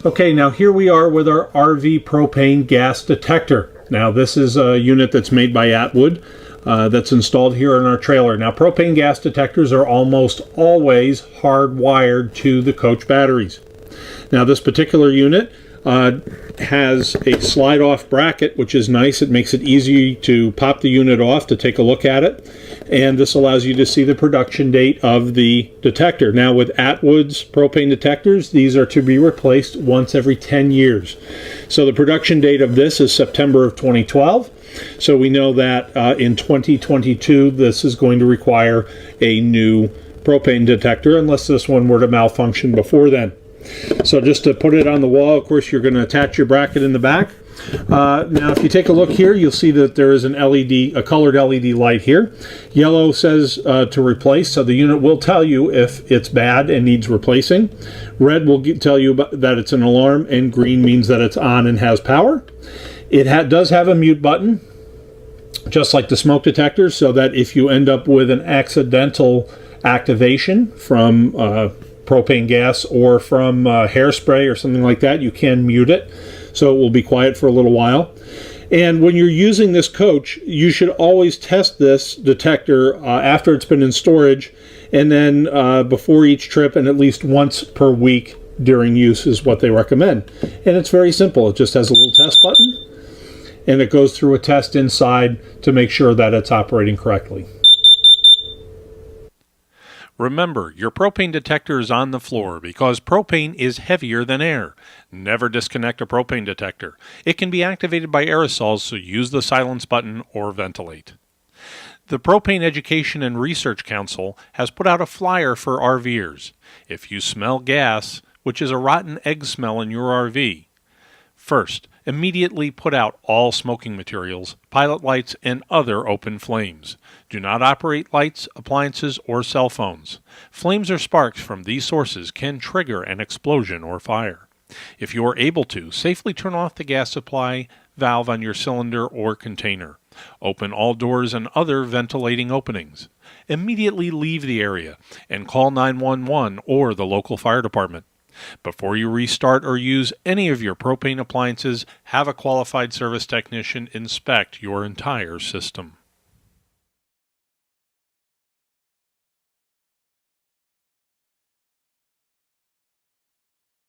Okay, now here we are with our RV propane gas detector. Now this is a unit that's made by Atwood that's installed here in our trailer. Now propane gas detectors are almost always hardwired to the coach batteries. Now this particular unit has a slide off bracket, which is nice. It makes it easy to pop the unit off to take a look at it. And this allows you to see the production date of the detector. Now with Atwood's propane detectors, these are to be replaced once every 10 years. So the production date of this is September of 2012. So we know that in 2022, this is going to require a new propane detector unless this one were to malfunction before then. So just to put it on the wall, of course, you're going to attach your bracket in the back. Now, if you take a look here, you'll see that there is an LED, a colored LED light here. Yellow says to replace, so the unit will tell you if it's bad and needs replacing. Red will tell you that it's an alarm, and green means that it's on and has power. It does have a mute button, just like the smoke detector, so that if you end up with an accidental activation from propane gas or from hairspray or something like that, you can mute it, so it will be quiet for a little while. And when you're using this coach, you should always test this detector after it's been in storage, and then before each trip, and at least once per week during use is what they recommend. And it's very simple. It just has a little test button, and it goes through a test inside to make sure that it's operating correctly. Remember, your propane detector is on the floor because propane is heavier than air. Never disconnect a propane detector. It can be activated by aerosols, so use the silence button or ventilate. The Propane Education and Research Council has put out a flyer for RVers. If you smell gas, which is a rotten egg smell in your RV, first, immediately put out all smoking materials, pilot lights, and other open flames. Do not operate lights, appliances, or cell phones. Flames or sparks from these sources can trigger an explosion or fire. If you are able to, safely turn off the gas supply valve on your cylinder or container. Open all doors and other ventilating openings. Immediately leave the area and call 911 or the local fire department. Before you restart or use any of your propane appliances, have a qualified service technician inspect your entire system.